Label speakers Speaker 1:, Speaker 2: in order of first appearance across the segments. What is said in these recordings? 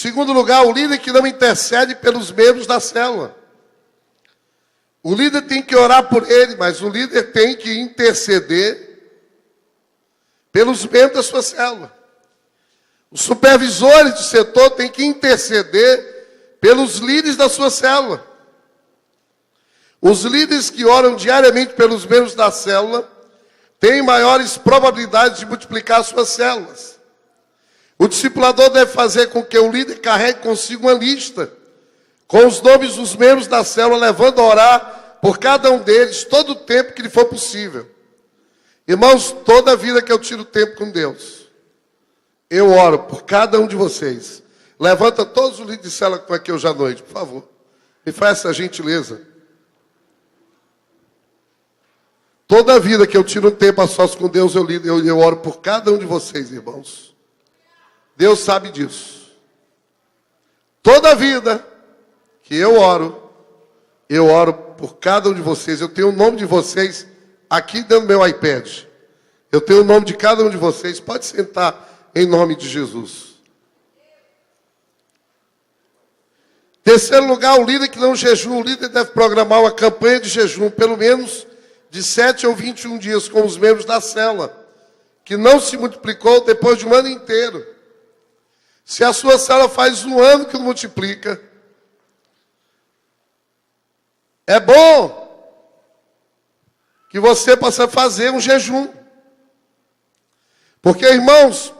Speaker 1: segundo lugar, o líder que não intercede pelos membros da célula. O líder tem que orar por ele, mas o líder tem que interceder pelos membros da sua célula. Os supervisores de setor têm que interceder pelos líderes da sua célula. Os líderes que oram diariamente pelos membros da célula têm maiores probabilidades de multiplicar suas células. O discipulador deve fazer com que o líder carregue consigo uma lista com os nomes dos membros da célula, levando a orar por cada um deles todo o tempo que lhe for possível. Irmãos, toda a vida que eu tiro tempo com Deus, eu oro por cada um de vocês. Levanta todos os líderes de célula que estão aqui hoje à noite, por favor. Me faz essa gentileza. Toda a vida que eu tiro um tempo a sós com Deus, eu oro por cada um de vocês, irmãos. Deus sabe disso. Toda a vida que eu oro por cada um de vocês. Eu tenho o nome de vocês aqui dentro do meu iPad. Eu tenho o nome de cada um de vocês. Pode sentar em nome de Jesus. Terceiro lugar, o líder que não jejua. O líder deve programar uma campanha de jejum, pelo menos de 7 ou 21 dias, com os membros da célula, que não se multiplicou depois de um ano inteiro. Se a sua célula faz um ano que não multiplica, é bom que você possa fazer um jejum. Porque, irmãos,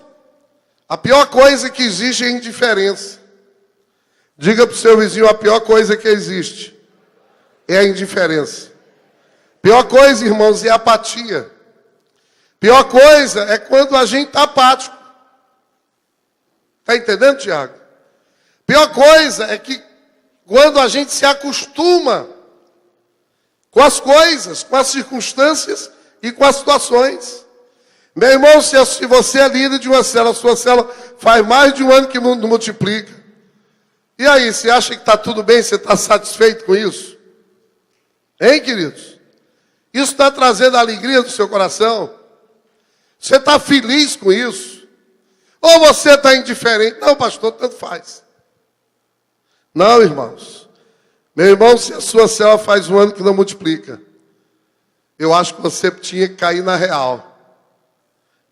Speaker 1: a pior coisa que existe é a indiferença. Diga para o seu vizinho, a pior coisa que existe é a indiferença. Pior coisa, irmãos, é a apatia. Pior coisa é quando a gente está apático. Está entendendo, Tiago? Pior coisa é que quando a gente se acostuma com as coisas, com as circunstâncias e com as situações. Meu irmão, se você é líder de uma célula, sua célula faz mais de um ano que não multiplica. E aí, você acha que está tudo bem? Você está satisfeito com isso? Hein, queridos? Isso está trazendo alegria do seu coração? Você está feliz com isso? Ou você está indiferente? Não, pastor, tanto faz. Não, irmãos. Meu irmão, se a sua célula faz um ano que não multiplica, eu acho que você tinha que cair na real.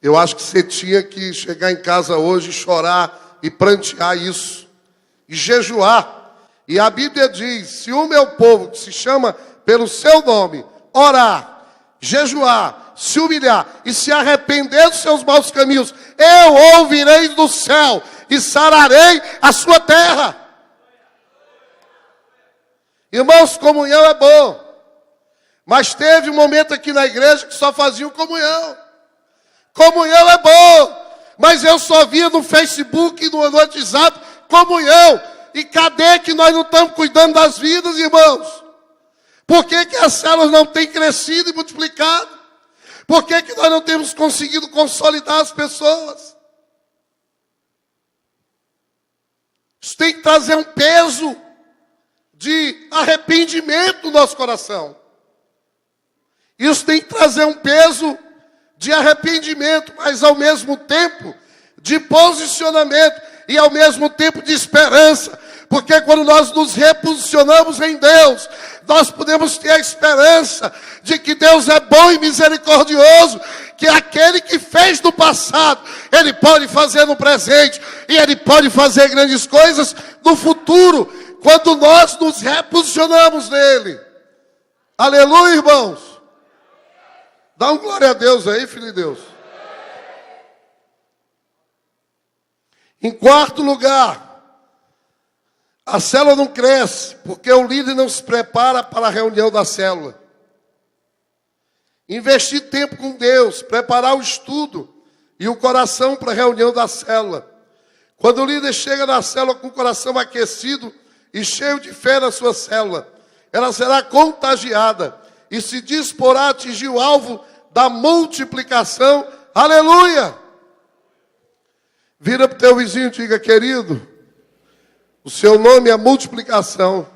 Speaker 1: Eu acho que você tinha que chegar em casa hoje e chorar e prantear isso. E jejuar. E a Bíblia diz, se o meu povo, que se chama pelo seu nome, orar, jejuar, se humilhar e se arrepender dos seus maus caminhos, eu ouvirei do céu e sararei a sua terra. Irmãos, comunhão é bom. Mas teve um momento aqui na igreja que só faziam comunhão. Comunhão é bom. Mas eu só via no Facebook e no WhatsApp comunhão. E cadê que nós não estamos cuidando das vidas, irmãos? Por que as células não têm crescido e multiplicado? Por que nós não temos conseguido consolidar as pessoas? Isso tem que trazer um peso de arrependimento no nosso coração. Isso tem que trazer um peso de arrependimento, mas ao mesmo tempo de posicionamento e ao mesmo tempo de esperança. Porque quando nós nos reposicionamos em Deus, nós podemos ter a esperança de que Deus é bom e misericordioso, que aquele que fez no passado, Ele pode fazer no presente, e Ele pode fazer grandes coisas no futuro, quando nós nos reposicionamos nele. Aleluia, irmãos. Dá um glória a Deus aí, filho de Deus. Em quarto lugar, a célula não cresce porque o líder não se prepara para a reunião da célula. Investir tempo com Deus, preparar o estudo e o coração para a reunião da célula. Quando o líder chega na célula com o coração aquecido e cheio de fé na sua célula, ela será contagiada e se disporá a atingir o alvo da multiplicação. Aleluia! Vira para o teu vizinho e diga, querido, o seu nome é multiplicação,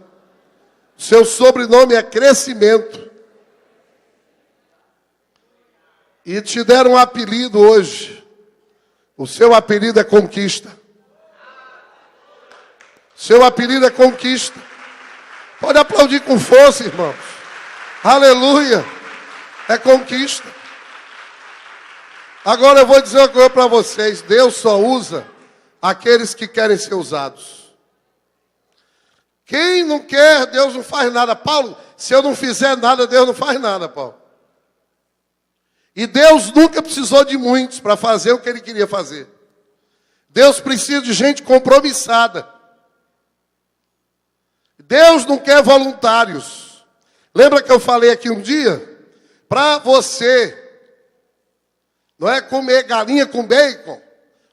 Speaker 1: o seu sobrenome é crescimento. E te deram um apelido hoje. O seu apelido é conquista. Seu apelido é conquista. Pode aplaudir com força, irmãos. Aleluia. É conquista. Agora eu vou dizer uma coisa para vocês. Deus só usa aqueles que querem ser usados. Quem não quer, Deus não faz nada. Paulo, se eu não fizer nada, Deus não faz nada, Paulo. E Deus nunca precisou de muitos para fazer o que Ele queria fazer. Deus precisa de gente compromissada. Deus não quer voluntários. Lembra que eu falei aqui um dia? Para você, não é comer galinha com bacon,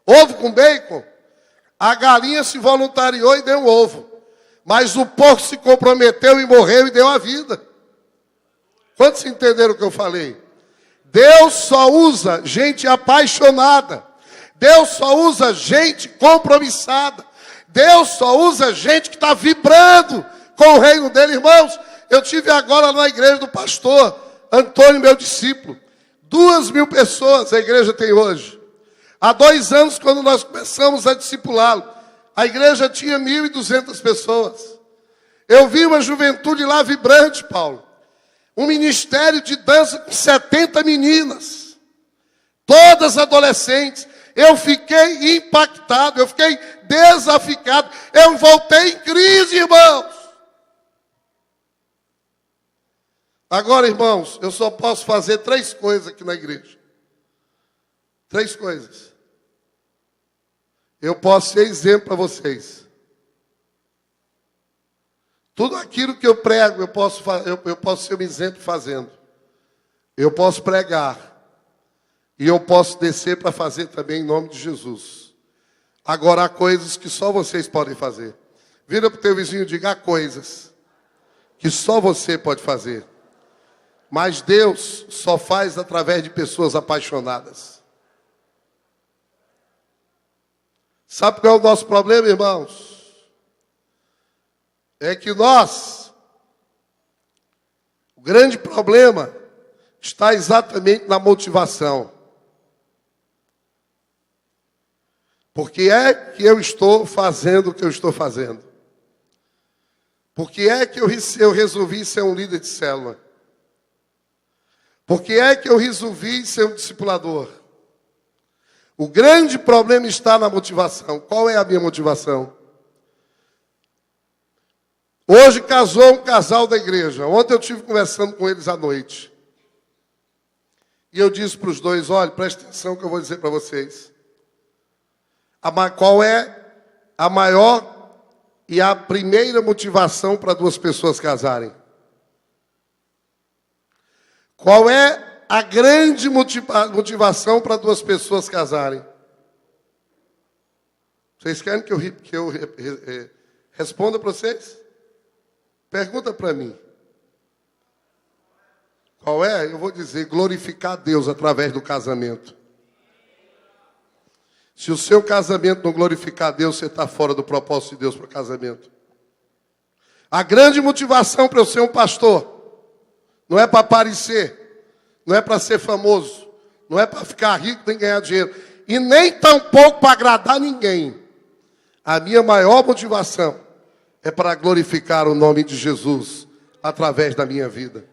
Speaker 1: ovo com bacon. A galinha se voluntariou e deu um ovo. Mas o porco se comprometeu e morreu e deu a vida. Quantos entenderam o que eu falei? Deus só usa gente apaixonada. Deus só usa gente compromissada. Deus só usa gente que está vibrando com o reino dele. Irmãos, eu tive agora na igreja do pastor Antônio, meu discípulo. 2.000 pessoas a igreja tem hoje. Há 2 anos, quando nós começamos a discipulá-lo, a igreja tinha 1.200 pessoas. Eu vi uma juventude lá vibrante, Paulo. Um ministério de dança com 70 meninas. Todas adolescentes. Eu fiquei impactado, eu fiquei desafiado. Eu voltei em crise, irmãos. Agora, irmãos, eu só posso fazer 3 coisas aqui na igreja. 3 coisas. Eu posso ser exemplo para vocês. Tudo aquilo que eu prego, eu posso ser um exemplo fazendo. Eu posso pregar. E eu posso descer para fazer também em nome de Jesus. Agora há coisas que só vocês podem fazer. Vira para o teu vizinho e diga: há coisas que só você pode fazer. Mas Deus só faz através de pessoas apaixonadas. Sabe qual é o nosso problema, irmãos? É que o grande problema está exatamente na motivação. Por que é que eu estou fazendo o que eu estou fazendo? Por que é que eu resolvi ser um líder de célula? Por que é que eu resolvi ser um discipulador? O grande problema está na motivação. Qual é a minha motivação? Hoje casou um casal da igreja. Ontem eu estive conversando com eles à noite. E eu disse para os dois: olha, presta atenção que eu vou dizer para vocês. Qual é a maior e a primeira motivação para 2 pessoas casarem? Qual é a grande motivação para 2 pessoas casarem? Vocês querem que eu responda para vocês? Pergunta para mim. Qual é? Eu vou dizer: glorificar a Deus através do casamento. Se o seu casamento não glorificar a Deus, você está fora do propósito de Deus para o casamento. A grande motivação para eu ser um pastor não é para aparecer, não é para ser famoso, não é para ficar rico nem ganhar dinheiro, e nem tampouco para agradar ninguém. A minha maior motivação é para glorificar o nome de Jesus através da minha vida.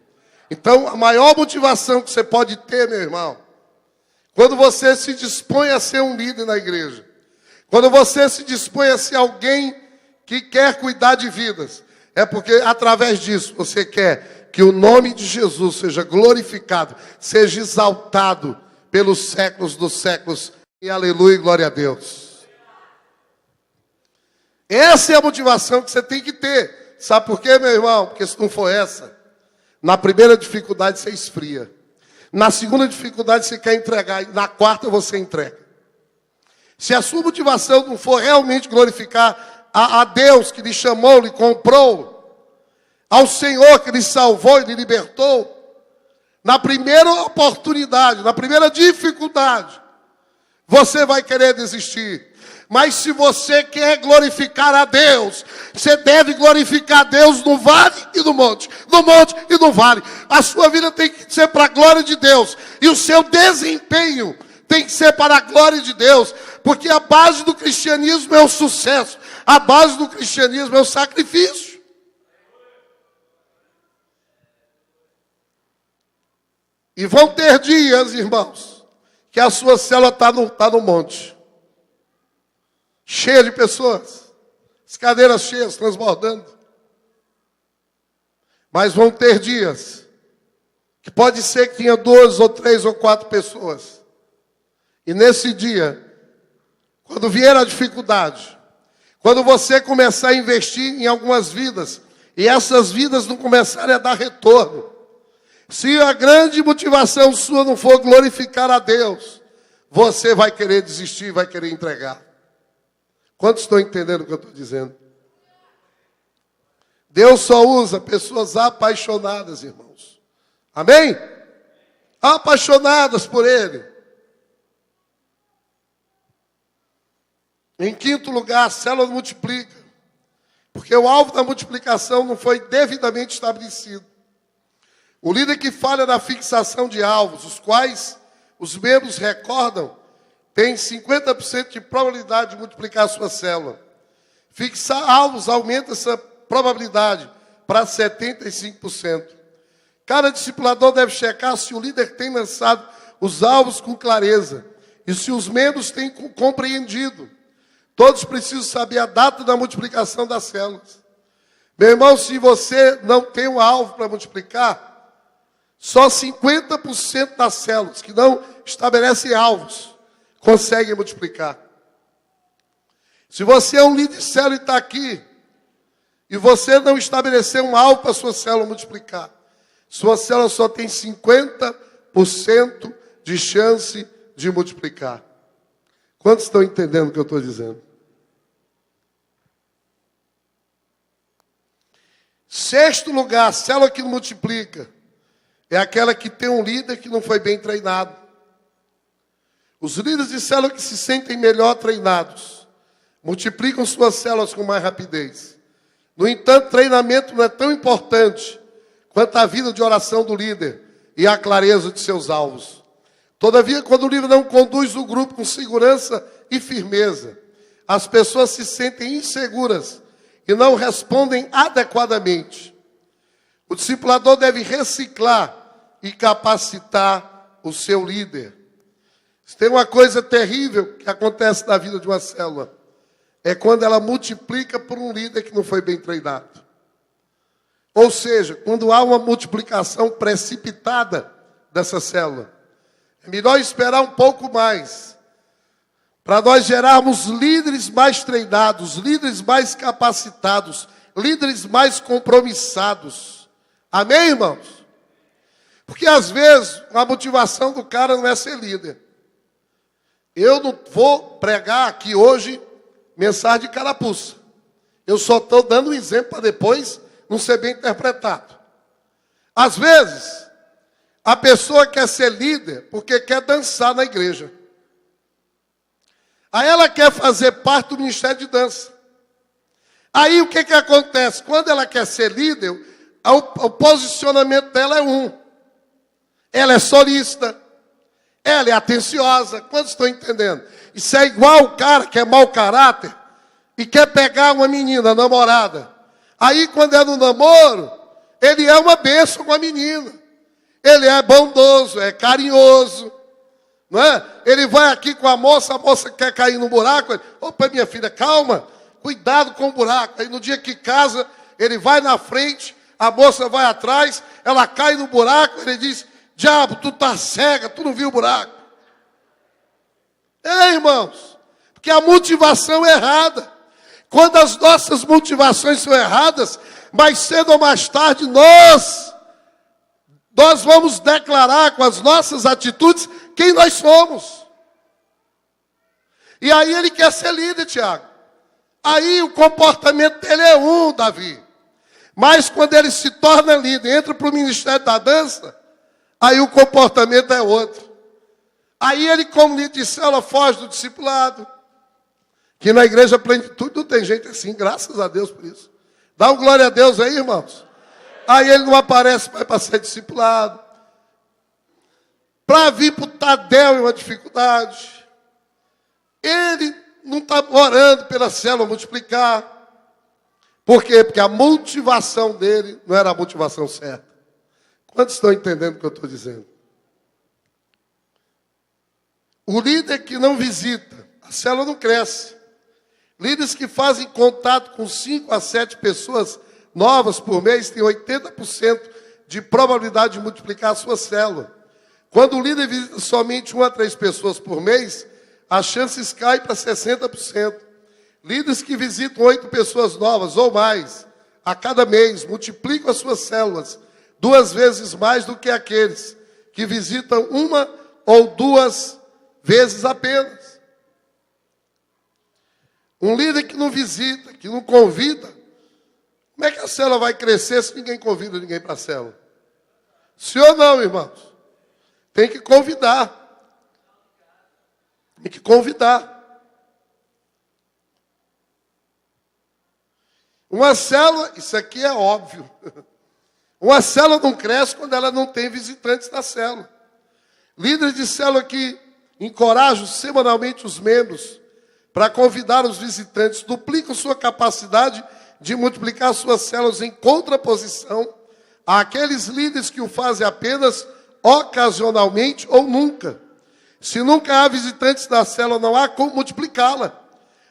Speaker 1: Então, a maior motivação que você pode ter, meu irmão, quando você se dispõe a ser um líder na igreja, quando você se dispõe a ser alguém que quer cuidar de vidas, é porque através disso você quer que o nome de Jesus seja glorificado, seja exaltado pelos séculos dos séculos. E aleluia e glória a Deus. Essa é a motivação que você tem que ter. Sabe por quê, meu irmão? Porque se não for essa, na primeira dificuldade você esfria. Na segunda dificuldade você quer entregar. E na quarta você entrega. Se a sua motivação não for realmente glorificar a Deus que lhe chamou, lhe comprou, ao Senhor que lhe salvou e lhe libertou, na primeira oportunidade, na primeira dificuldade, você vai querer desistir. Mas se você quer glorificar a Deus, você deve glorificar a Deus no vale e no monte. No monte e no vale. A sua vida tem que ser para a glória de Deus. E o seu desempenho tem que ser para a glória de Deus. Porque a base do cristianismo é o sucesso. A base do cristianismo é o sacrifício. E vão ter dias, irmãos, que a sua célula está no monte. Cheia de pessoas. As cadeiras cheias, transbordando. Mas vão ter dias que pode ser que tenha 2 ou 3 ou 4 pessoas. E nesse dia, quando vier a dificuldade, quando você começar a investir em algumas vidas, e essas vidas não começarem a dar retorno, se a grande motivação sua não for glorificar a Deus, você vai querer desistir, vai querer entregar. Quantos estão entendendo o que eu estou dizendo? Deus só usa pessoas apaixonadas, irmãos. Amém? Apaixonadas por Ele. Em quinto lugar, a célula multiplica. Porque o alvo da multiplicação não foi devidamente estabelecido. O líder que falha na fixação de alvos, os quais os membros recordam, tem 50% de probabilidade de multiplicar a sua célula. Fixar alvos aumenta essa probabilidade para 75%. Cada discipulador deve checar se o líder tem lançado os alvos com clareza e se os membros têm compreendido. Todos precisam saber a data da multiplicação das células. Meu irmão, se você não tem um alvo para multiplicar, só 50% das células que não estabelecem alvos conseguem multiplicar. Se você é um líder de célula e está aqui, e você não estabeleceu um alvo para a sua célula multiplicar, sua célula só tem 50% de chance de multiplicar. Quantos estão entendendo o que eu estou dizendo? Sexto lugar, a célula que multiplica é aquela que tem um líder que não foi bem treinado. Os líderes de célula que se sentem melhor treinados multiplicam suas células com mais rapidez. No entanto, treinamento não é tão importante quanto a vida de oração do líder e a clareza de seus alvos. Todavia, quando o líder não conduz o grupo com segurança e firmeza, as pessoas se sentem inseguras e não respondem adequadamente. O discipulador deve reciclar e capacitar o seu líder. Se tem uma coisa terrível que acontece na vida de uma célula, é quando ela multiplica por um líder que não foi bem treinado. Ou seja, quando há uma multiplicação precipitada dessa célula, é melhor esperar um pouco mais, para nós gerarmos líderes mais treinados, líderes mais capacitados, líderes mais compromissados. Amém, irmãos? Porque às vezes a motivação do cara não é ser líder. Eu não vou pregar aqui hoje mensagem de carapuça. Eu só estou dando um exemplo para depois não ser bem interpretado. Às vezes, a pessoa quer ser líder porque quer dançar na igreja. Aí ela quer fazer parte do ministério de dança. Aí o que acontece? Quando ela quer ser líder, o posicionamento dela é um. Ela é solista. Ela é atenciosa. Quantos estão entendendo? Isso é igual o cara que é mau caráter e quer pegar uma menina, namorada. Aí quando é no namoro, ele é uma bênção com a menina. Ele é bondoso, é carinhoso. Não é? Ele vai aqui com a moça quer cair no buraco. Opa, minha filha, calma, cuidado com o buraco. Aí no dia que casa, ele vai na frente, a moça vai atrás, ela cai no buraco, ele diz: diabo, tu tá cega, tu não viu o buraco. É, irmãos, porque a motivação é errada. Quando as nossas motivações são erradas, mais cedo ou mais tarde nós vamos declarar com as nossas atitudes quem nós somos. E aí ele quer ser líder, Tiago. Aí o comportamento dele é um, Davi. Mas quando ele se torna líder, entra para o ministério da dança, aí o comportamento é outro. Aí ele, como líder de célula, foge do discipulado. Que na igreja Plenitude não tem gente assim, graças a Deus por isso. Dá um glória a Deus aí, irmãos. Aí ele não aparece mais para ser discipulado. Para vir para o Tadel é uma dificuldade. Ele não está orando pela célula multiplicar. Por quê? Porque a motivação dele não era a motivação certa. Quantos estão entendendo o que eu estou dizendo? O líder que não visita, a célula não cresce. Líderes que fazem contato com 5 a 7 pessoas novas por mês têm 80% de probabilidade de multiplicar a sua célula. Quando o líder visita somente 1 a 3 pessoas por mês, as chances caem para 60%. Líderes que visitam 8 pessoas novas ou mais a cada mês multiplicam as suas células 2 vezes mais do que aqueles que visitam 1 ou 2 vezes apenas. Um líder que não visita, que não convida, como é que a célula vai crescer se ninguém convida ninguém para a célula? Sim ou não, irmãos? Tem que convidar. Tem que convidar. Uma célula, isso aqui é óbvio. Uma célula não cresce quando ela não tem visitantes na célula. Líderes de célula que encorajam semanalmente os membros para convidar os visitantes, duplicam sua capacidade de multiplicar suas células em contraposição àqueles líderes que o fazem apenas ocasionalmente ou nunca. Se nunca há visitantes na célula, não há como multiplicá-la.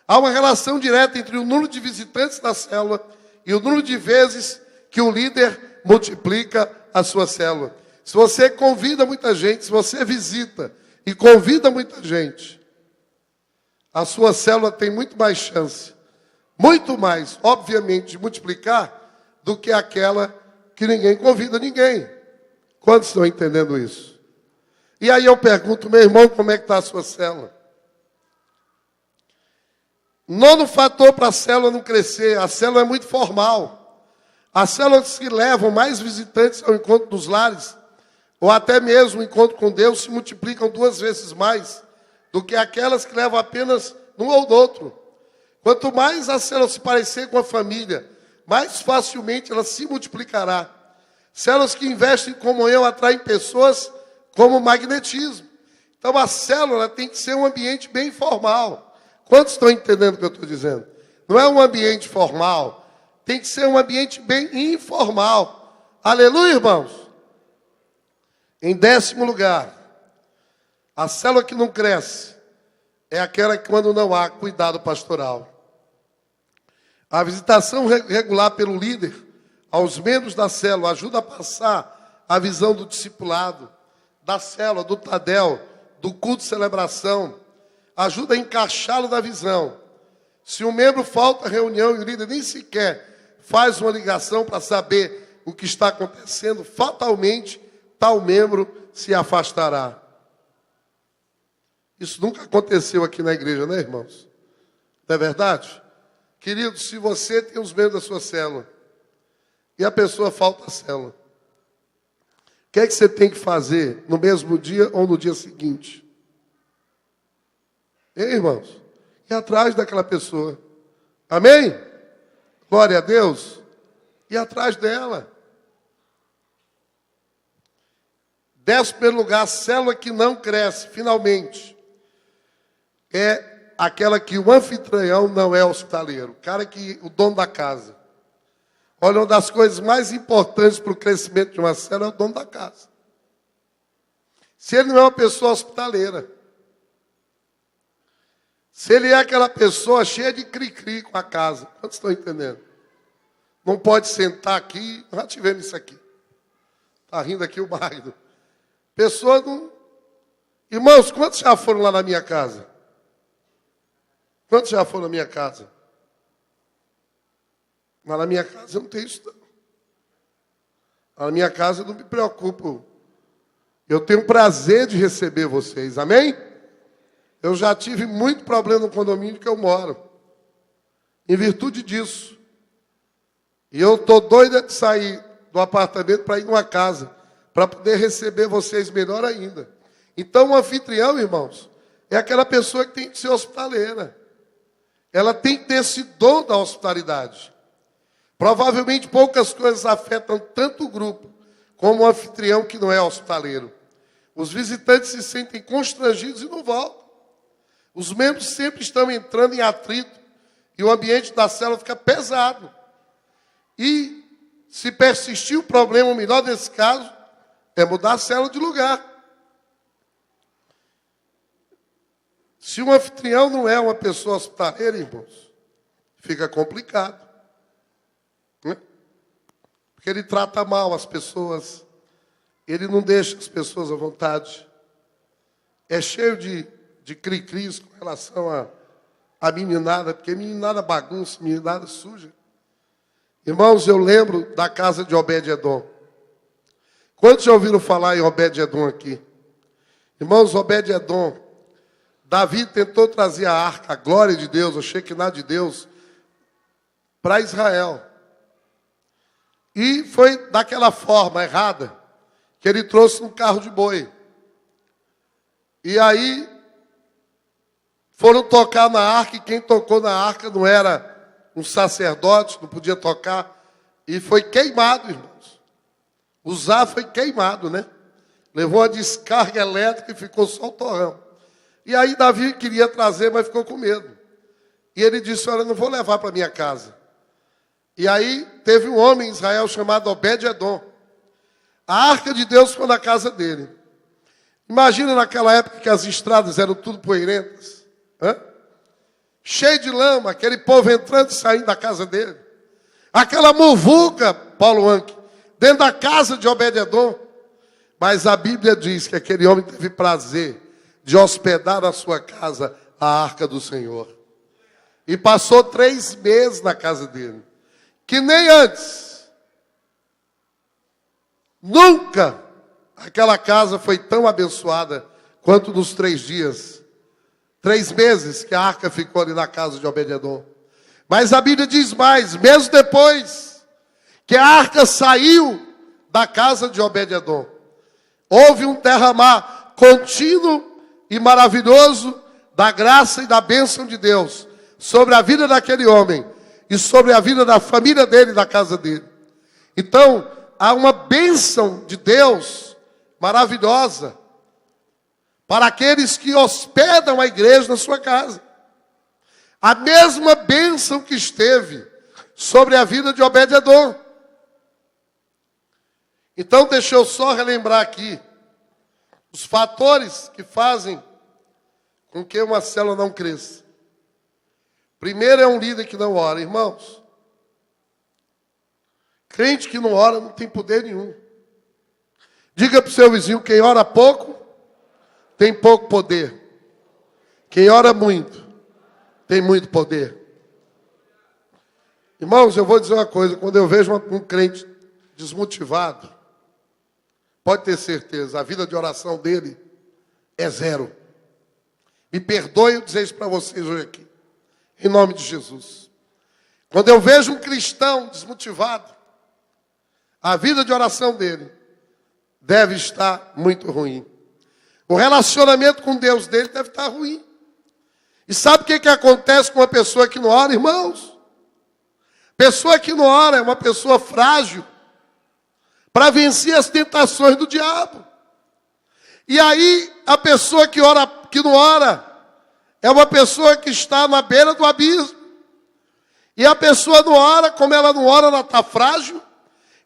Speaker 1: Há uma relação direta entre o número de visitantes da célula e o número de vezes que o líder multiplica a sua célula. Se você convida muita gente, se você visita e convida muita gente, a sua célula tem muito mais chance, muito mais, obviamente, de multiplicar do que aquela que ninguém convida ninguém. Quantos estão entendendo isso? E aí eu pergunto, meu irmão, como é que está a sua célula? Nono fator para a célula não crescer, a célula é muito formal. As células que levam mais visitantes ao encontro dos lares, ou até mesmo o encontro com Deus, se multiplicam 2 vezes mais do que aquelas que levam apenas num ou no outro. Quanto mais a célula se parecer com a família, mais facilmente ela se multiplicará. Células que investem em comunhão atraem pessoas como magnetismo. Então a célula tem que ser um ambiente bem formal. Quantos estão entendendo o que eu estou dizendo? Não é um ambiente formal, tem que ser um ambiente bem informal. Aleluia, irmãos? Em 10º lugar, a célula que não cresce é aquela que quando não há cuidado pastoral. A visitação regular pelo líder aos membros da célula ajuda a passar a visão do discipulado, da célula, do Tadel, do culto de celebração, ajuda a encaixá-lo na visão. Se um membro falta à reunião e o líder nem sequer faz uma ligação para saber o que está acontecendo, fatalmente tal membro se afastará. Isso nunca aconteceu aqui na igreja, né, irmãos? Não é verdade? Querido, se você tem os membros da sua célula e a pessoa falta à célula, o que é que você tem que fazer no mesmo dia ou no dia seguinte? Hein, irmãos? Ir atrás daquela pessoa. Amém? Glória a Deus. Ir atrás dela. 10º lugar, a célula que não cresce, finalmente, é aquela que o anfitrião não é hospitaleiro. O cara que, o dono da casa. Olha, uma das coisas mais importantes para o crescimento de uma célula é o dono da casa. Se ele não é uma pessoa hospitaleira, se ele é aquela pessoa cheia de cri-cri com a casa, quantos estão entendendo? Não pode sentar aqui, já tivemos isso aqui. Está rindo aqui o marido. Pessoa não... Irmãos, quantos já foram lá na minha casa? Quantos já foram na minha casa? Mas na minha casa eu não tenho isso, não. Na minha casa eu não me preocupo. Eu tenho prazer de receber vocês, amém? Eu já tive muito problema no condomínio que eu moro. Em virtude disso. E eu estou doida de sair do apartamento para ir numa casa, para poder receber vocês melhor ainda. Então, o anfitrião, irmãos, é aquela pessoa que tem que ser hospitaleira. Ela tem que ter esse dom da hospitalidade. Provavelmente poucas coisas afetam tanto o grupo como o anfitrião que não é hospitaleiro. Os visitantes se sentem constrangidos e não voltam. Os membros sempre estão entrando em atrito e o ambiente da célula fica pesado. E se persistir o problema, o melhor nesse caso é mudar a célula de lugar. Se um anfitrião não é uma pessoa hospitaleira, irmãos, fica complicado. Né? Porque ele trata mal as pessoas, ele não deixa as pessoas à vontade. É cheio de cri-cris com relação a meninada, porque meninada bagunça, meninada suja. Irmãos, eu lembro da casa de Obed-Edom. Quantos já ouviram falar em Obed-Edom aqui? Irmãos, Obed-Edom, Davi tentou trazer a arca, a glória de Deus, o Shekinah de Deus, para Israel. E foi daquela forma errada que ele trouxe um carro de boi. E aí foram tocar na arca, e quem tocou na arca não era um sacerdote, não podia tocar, e foi queimado, irmãos. Uzá foi queimado, né? Levou a descarga elétrica e ficou só o torrão. E aí Davi queria trazer, mas ficou com medo. E ele disse, olha, eu não vou levar para minha casa. E aí teve um homem em Israel chamado Obed-Edom. A arca de Deus foi na casa dele. Imagina naquela época que as estradas eram tudo poeirentas. Cheio de lama, aquele povo entrando e saindo da casa dele. Aquela muvuca, Paulo Anke, dentro da casa de Obed-Edom. Mas a Bíblia diz que aquele homem teve prazer de hospedar na sua casa a arca do Senhor. E passou 3 meses na casa dele. Que nem antes. Nunca aquela casa foi tão abençoada quanto nos 3 dias. 3 meses que a arca ficou ali na casa de Obed-Edom. Mas a Bíblia diz mais, mesmo depois que a arca saiu da casa de Obed-Edom, houve um derramar contínuo e maravilhoso da graça e da bênção de Deus sobre a vida daquele homem e sobre a vida da família dele e da casa dele. Então, há uma bênção de Deus maravilhosa para aqueles que hospedam a igreja na sua casa. A mesma bênção que esteve sobre a vida de Obed-Edom. Então, deixa eu só relembrar aqui os fatores que fazem com que uma célula não cresça. Primeiro é um líder que não ora, irmãos. Crente que não ora não tem poder nenhum. Diga para o seu vizinho, quem ora pouco, tem pouco poder. Quem ora muito, tem muito poder. Irmãos, eu vou dizer uma coisa, quando eu vejo um crente desmotivado, pode ter certeza, a vida de oração dele é 0. Me perdoe eu dizer isso para vocês hoje aqui, em nome de Jesus. Quando eu vejo um cristão desmotivado, a vida de oração dele deve estar muito ruim. O relacionamento com Deus dele deve estar ruim. E sabe o que acontece com uma pessoa que não ora, irmãos? Pessoa que não ora é uma pessoa frágil para vencer as tentações do diabo. E aí, a pessoa que não ora, é uma pessoa que está na beira do abismo. E a pessoa não ora, como ela não ora, ela está frágil.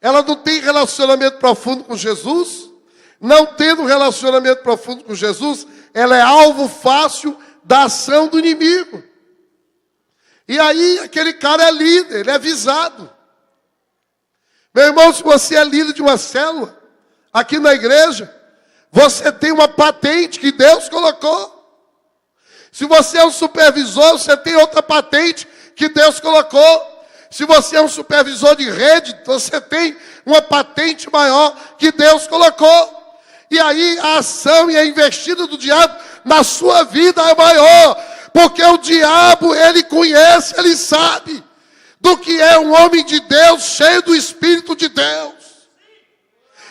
Speaker 1: Ela não tem relacionamento profundo com Jesus. Não tendo relacionamento profundo com Jesus, ela é alvo fácil da ação do inimigo. E aí, aquele cara é líder, ele é visado. Meu irmão, se você é líder de uma célula, aqui na igreja, você tem uma patente que Deus colocou. Se você é um supervisor, você tem outra patente que Deus colocou. Se você é um supervisor de rede, você tem uma patente maior que Deus colocou. E aí a ação e a investida do diabo na sua vida é maior. Porque o diabo, ele conhece, ele sabe do que é um homem de Deus cheio do Espírito de Deus.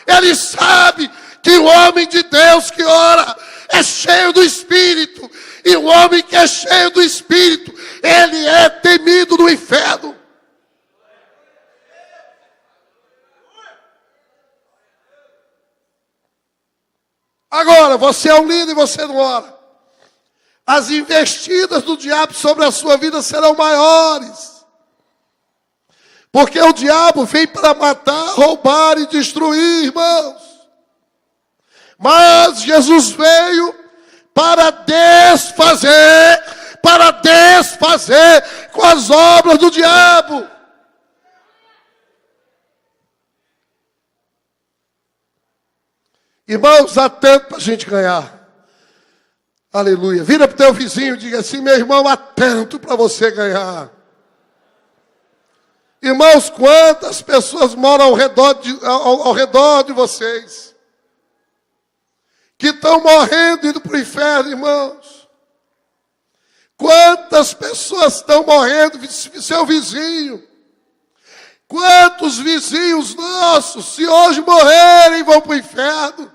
Speaker 1: Ele sabe que o homem de Deus que ora é cheio do Espírito. E o homem que é cheio do Espírito, ele é temido no inferno. Agora, você é um líder e você não ora. as investidas do diabo sobre a sua vida serão maiores. Porque o diabo vem para matar, roubar e destruir, irmãos. Mas Jesus veio para desfazer com as obras do diabo. Irmãos, há tempo para a gente ganhar. Aleluia. Vira para o teu vizinho e diga assim: meu irmão, há tanto para você ganhar. Irmãos, quantas pessoas moram ao redor de vocês, que estão morrendo, indo para o inferno, irmãos. Quantas pessoas estão morrendo, seu vizinho. Quantos vizinhos nossos, se hoje morrerem, vão para o inferno.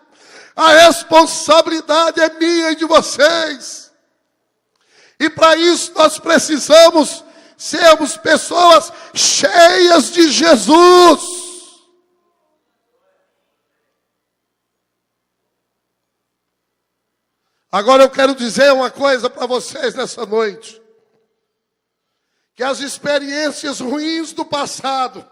Speaker 1: A responsabilidade é minha e de vocês. E para isso nós precisamos sermos pessoas cheias de Jesus. Agora eu quero dizer uma coisa para vocês nessa noite. Que as experiências ruins do passado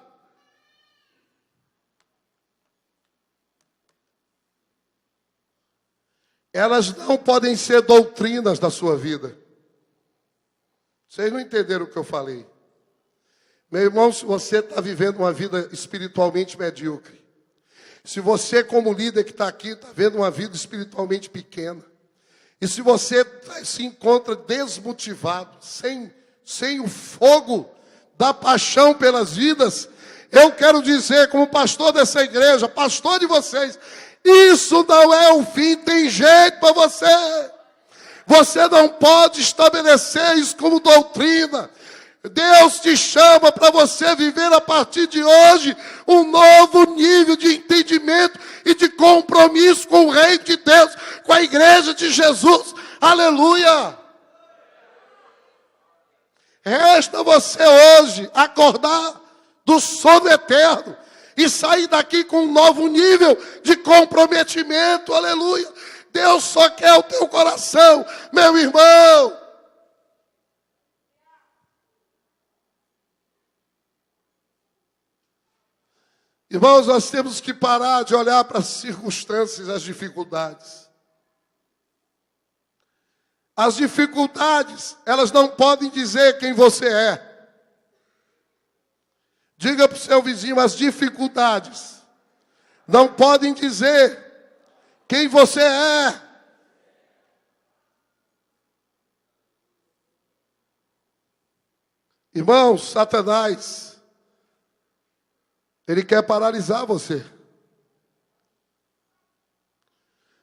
Speaker 1: elas não podem ser doutrinas da sua vida. Vocês não entenderam o que eu falei. Meu irmão, se você está vivendo uma vida espiritualmente medíocre, se você como líder que está aqui está vendo uma vida espiritualmente pequena, e se você se encontra desmotivado, sem o fogo da paixão pelas vidas, eu quero dizer, como pastor dessa igreja, pastor de vocês, isso não é o fim, tem jeito para você. Você não pode estabelecer isso como doutrina. Deus te chama para você viver a partir de hoje um novo nível de entendimento e de compromisso com o reino de Deus, com a igreja de Jesus. Aleluia! Resta você hoje acordar do sono eterno e sair daqui com um novo nível de comprometimento. Aleluia! Deus só quer o teu coração, meu irmão. Irmãos, nós temos que parar de olhar para as circunstâncias, as dificuldades. As dificuldades, elas não podem dizer quem você é. Diga para o seu vizinho, as dificuldades não podem dizer quem você é. Irmãos, Satanás, ele quer paralisar você.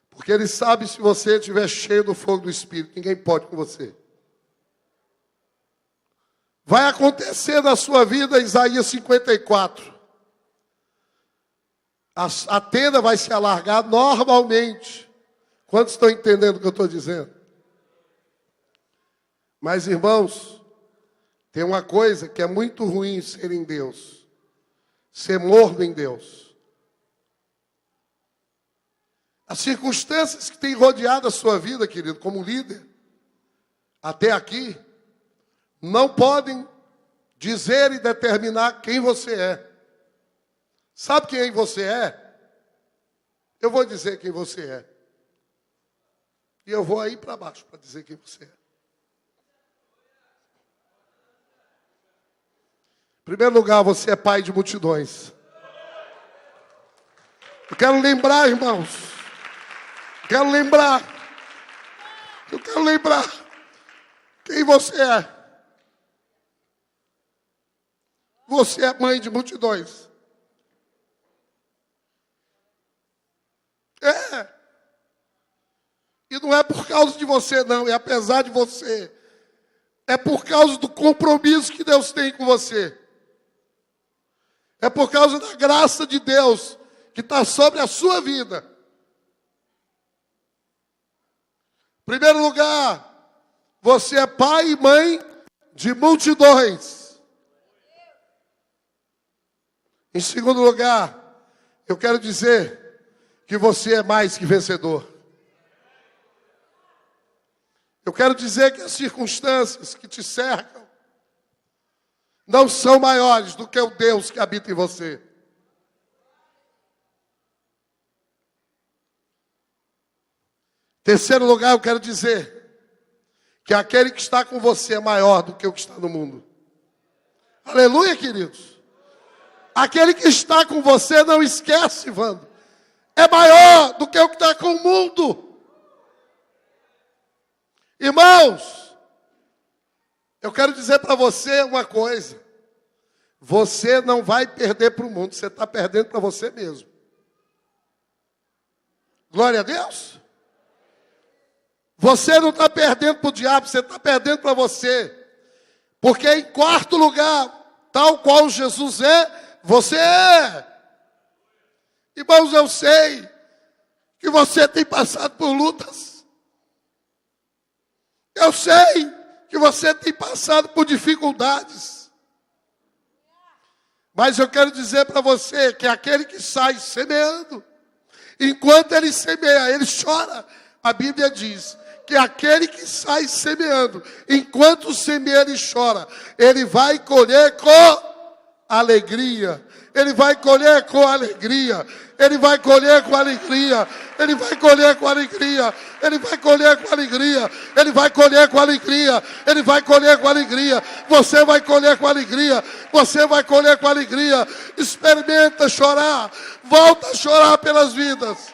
Speaker 1: Porque ele sabe, se você estiver cheio do fogo do Espírito, ninguém pode com você. Vai acontecer na sua vida, Isaías 54. A tenda vai se alargar normalmente. Quantos estão entendendo o que eu estou dizendo? Mas, irmãos, tem uma coisa que é muito ruim ser em Deus. Ser morno em Deus. As circunstâncias que têm rodeado a sua vida, querido, como líder, até aqui, não podem dizer e determinar quem você é. Sabe quem você é? Eu vou dizer quem você é. E eu vou aí para baixo para dizer quem você é. Em primeiro lugar, você é pai de multidões. Eu quero lembrar, irmãos. Eu quero lembrar quem você é. Você é mãe de multidões. É. E não é por causa de você, não. É apesar de você. É por causa do compromisso que Deus tem com você. É por causa da graça de Deus que está sobre a sua vida. Em primeiro lugar, você é pai e mãe de multidões. Em segundo lugar, eu quero dizer que você é mais que vencedor. Eu quero dizer que as circunstâncias que te cercam não são maiores do que o Deus que habita em você. Terceiro lugar, eu quero dizer que aquele que está com você é maior do que o que está no mundo. Aleluia, queridos. Aquele que está com você, não esquece, Wando, é maior do que o que está com o mundo. Irmãos, eu quero dizer para você uma coisa. Você não vai perder para o mundo, você está perdendo para você mesmo. Glória a Deus. Você não está perdendo para o diabo, você está perdendo para você. Porque em quarto lugar, tal qual Jesus é, você é. Irmãos, eu sei que você tem passado por lutas. Eu sei que você tem passado por dificuldades. Mas eu quero dizer para você que aquele que sai semeando, enquanto ele semeia, ele chora. A Bíblia diz que aquele que sai semeando, enquanto semeia, ele chora. Ele vai colher com alegria. Ele vai colher com alegria. Ele vai colher com alegria. Ele vai colher com alegria. Ele vai colher com alegria. Ele vai colher com alegria. Ele vai colher com alegria. Você vai colher com alegria. Você vai colher com alegria. Experimenta chorar. Volta a chorar pelas vidas.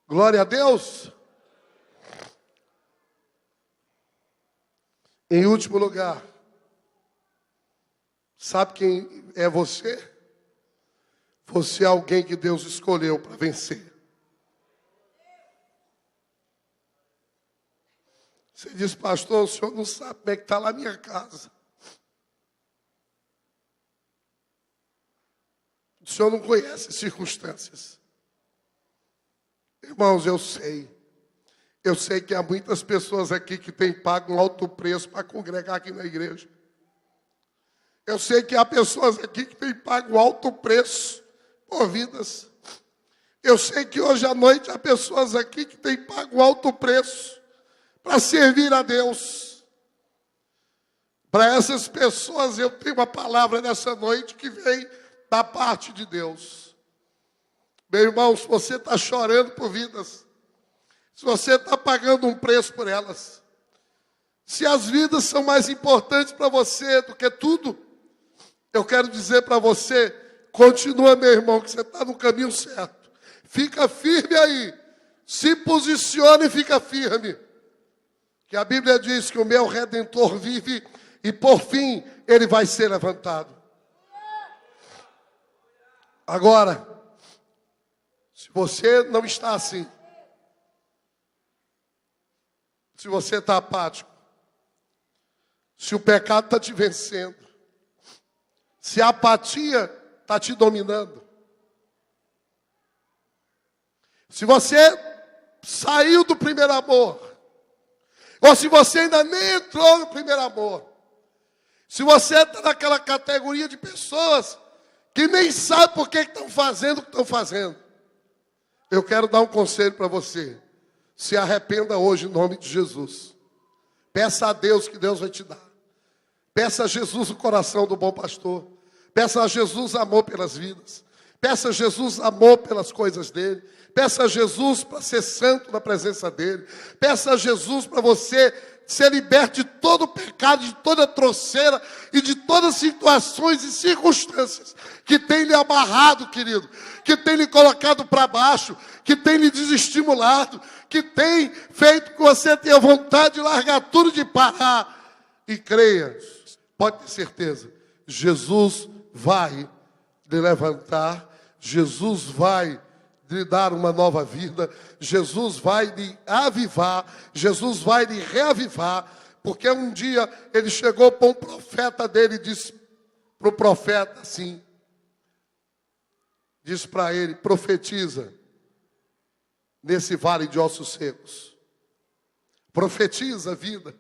Speaker 1: Glória a Deus. Em último lugar, sabe quem é você? Você é alguém que Deus escolheu para vencer. Você diz, pastor, o senhor não sabe como é que está lá a minha casa. O senhor não conhece as circunstâncias. Irmãos, eu sei. Eu sei que há muitas pessoas aqui que têm pago um alto preço para congregar aqui na igreja. Eu sei que há pessoas aqui que têm pago um alto preço por vidas. Eu sei que hoje à noite há pessoas aqui que têm pago um alto preço para servir a Deus. Para essas pessoas eu tenho uma palavra nessa noite que vem da parte de Deus. Meu irmão, se você está chorando por vidas, se você está pagando um preço por elas, se as vidas são mais importantes para você do que tudo, eu quero dizer para você, continua, meu irmão, que você está no caminho certo. Fica firme aí, se posicione e fica firme. Que a Bíblia diz que o meu Redentor vive e por fim ele vai ser levantado. Agora, se você não está assim, se você está apático, se o pecado está te vencendo, se a apatia está te dominando, se você saiu do primeiro amor, ou se você ainda nem entrou no primeiro amor, se você está naquela categoria de pessoas que nem sabe por que estão fazendo o que estão fazendo, eu quero dar um conselho para você. Se arrependa hoje em nome de Jesus. Peça a Deus que Deus vai te dar. Peça a Jesus o coração do bom pastor. Peça a Jesus amor pelas vidas. Peça a Jesus amor pelas coisas dele. Peça a Jesus para ser santo na presença dele. Peça a Jesus para você ser liberto de todo o pecado, de toda troceira e de todas as situações e circunstâncias que tem lhe amarrado, querido, que tem lhe colocado para baixo, que tem lhe desestimulado, que tem feito que você tenha vontade de largar tudo, de parar. E creia, pode ter certeza, Jesus vai lhe levantar, Jesus vai lhe dar uma nova vida, Jesus vai lhe avivar, Jesus vai lhe reavivar, porque um dia ele chegou para um profeta dele e disse para o profeta assim, disse para ele, profetiza nesse vale de ossos secos, profetiza a vida.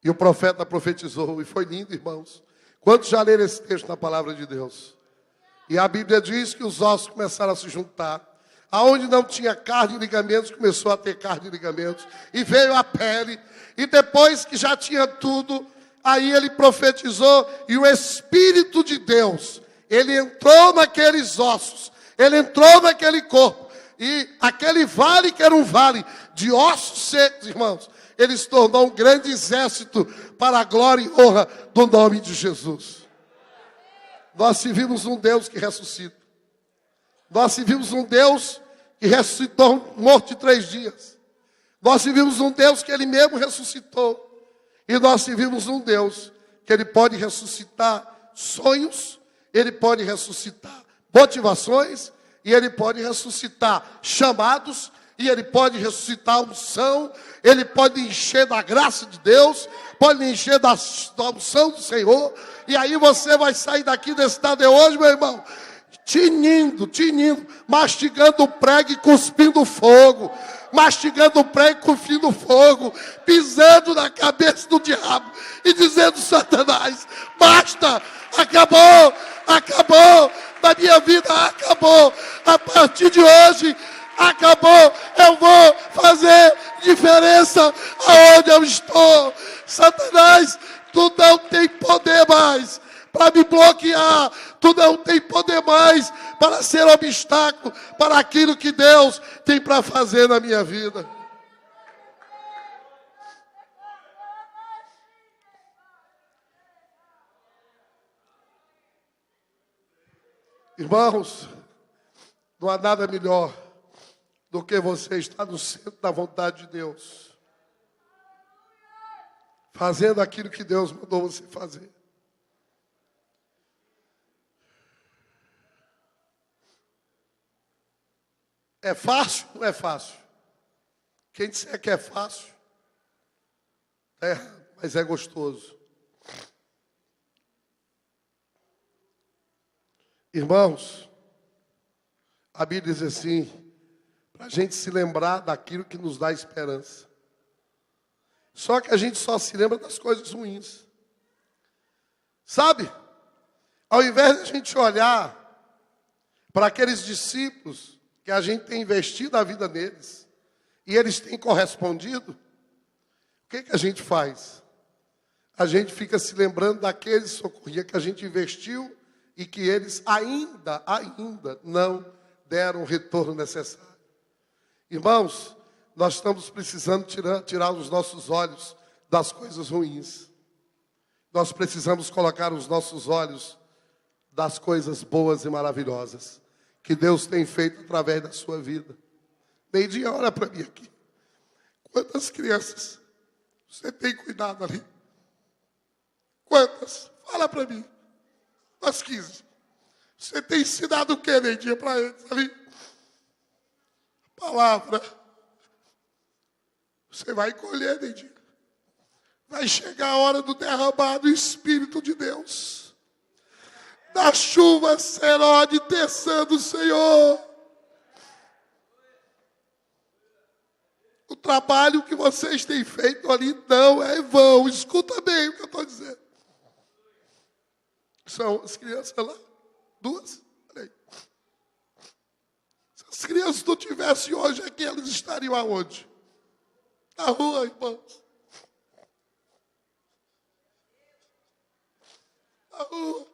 Speaker 1: E o profeta profetizou, e foi lindo, irmãos. Quantos já leram esse texto na palavra de Deus? E a Bíblia diz que os ossos começaram a se juntar. Aonde não tinha carne e ligamentos, começou a ter carne e ligamentos. E veio a pele. E depois que já tinha tudo, aí ele profetizou. E o Espírito de Deus, ele entrou naqueles ossos. Ele entrou naquele corpo. E aquele vale, que era um vale de ossos secos, irmãos, ele se tornou um grande exército para a glória e honra do nome de Jesus. Nós servimos um Deus que ressuscita. Nós servimos um Deus que ressuscitou morto de 3 dias. Nós servimos um Deus que Ele mesmo ressuscitou. E nós servimos um Deus que Ele pode ressuscitar sonhos, Ele pode ressuscitar motivações, e Ele pode ressuscitar chamados, e Ele pode ressuscitar unção, Ele pode encher da graça de Deus, pode encher da unção do Senhor, e aí você vai sair daqui desse estado de hoje, meu irmão, tinindo, mastigando prego e cuspindo fogo, mastigando prego e cuspindo fogo, pisando na cabeça do diabo e dizendo: Satanás, basta, acabou, na minha vida acabou, a partir de hoje acabou, eu vou fazer diferença aonde eu estou. Satanás, tu não tem poder mais para me bloquear, tu não tem poder mais para ser obstáculo para aquilo que Deus tem para fazer na minha vida. Irmãos, não há nada melhor do que você estar no centro da vontade de Deus, fazendo aquilo que Deus mandou você fazer. É fácil? Não é fácil. Quem disser que é fácil, mas é gostoso. Irmãos, a Bíblia diz assim, para a gente se lembrar daquilo que nos dá esperança. Só que a gente só se lembra das coisas ruins. Sabe? Ao invés de a gente olhar para aqueles discípulos que a gente tem investido a vida neles, e eles têm correspondido, o que a gente faz? A gente fica se lembrando daqueles socorria que a gente investiu e que eles ainda não deram o retorno necessário. Irmãos, nós estamos precisando tirar os nossos olhos das coisas ruins. Nós precisamos colocar os nossos olhos das coisas boas e maravilhosas que Deus tem feito através da sua vida. Neidinha, olha para mim aqui. Quantas crianças você tem cuidado ali? Quantas? Fala para mim. Umas 15. Você tem ensinado o que, Neidinha, para eles ali? Palavra. Você vai colher, Neidinha. Vai chegar a hora do derramar do Espírito de Deus. Da chuva será de tensão do Senhor. O trabalho que vocês têm feito ali não é vão. Escuta bem o que eu estou dizendo. São as crianças lá, 2. Olha aí. Se as crianças não tivessem hoje aqui, elas estariam aonde? Na rua, irmãos. Na rua.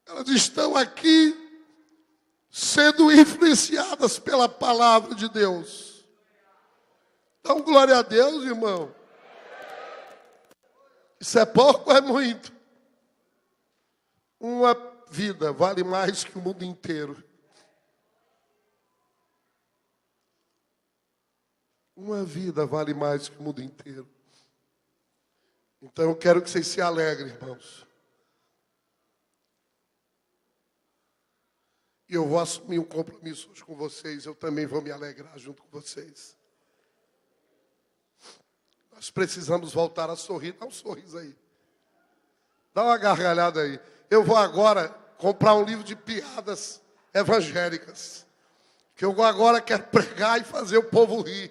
Speaker 1: Elas estão aqui sendo influenciadas pela palavra de Deus. Então, glória a Deus, irmão. Isso é pouco ou é muito? Uma vida vale mais que o mundo inteiro. Uma vida vale mais que o mundo inteiro. Então eu quero que vocês se alegrem, irmãos. E eu vou assumir um compromisso hoje com vocês. Eu também vou me alegrar junto com vocês. Nós precisamos voltar a sorrir. Dá um sorriso aí. Dá uma gargalhada aí. Eu vou agora comprar um livro de piadas evangélicas. Que eu agora quero pregar e fazer o povo rir.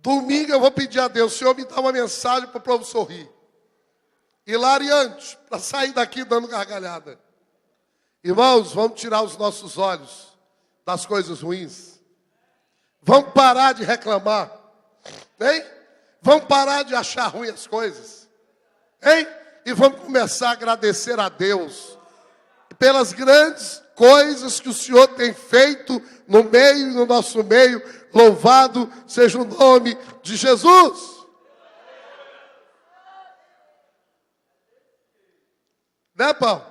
Speaker 1: Domingo eu vou pedir a Deus, Senhor, me dá uma mensagem para o povo sorrir. Hilariante, para sair daqui dando gargalhada. Irmãos, vamos tirar os nossos olhos das coisas ruins. Vamos parar de reclamar. Hein? Vamos parar de achar ruim as coisas. Hein? E vamos começar a agradecer a Deus pelas grandes coisas que o Senhor tem feito no meio e no nosso meio. Louvado seja o nome de Jesus. Né, Paulo?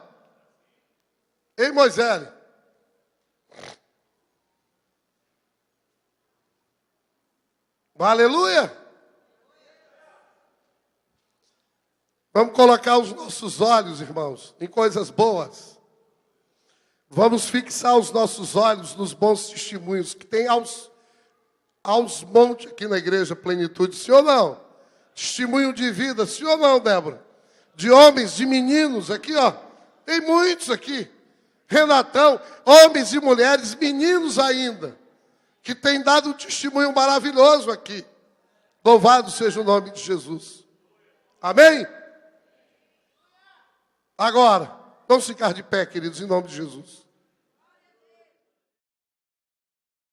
Speaker 1: Ei, Moisés? Aleluia! Vamos colocar os nossos olhos, irmãos, em coisas boas. Vamos fixar os nossos olhos nos bons testemunhos que tem aos montes aqui na igreja Plenitude. Sim ou não? Testemunho de vida, sim ou não, Débora? De homens, de meninos aqui, ó. Tem muitos aqui. Renatão, homens e mulheres, meninos ainda, que têm dado um testemunho maravilhoso aqui. Louvado seja o nome de Jesus. Amém? Agora, vamos ficar de pé, queridos, em nome de Jesus.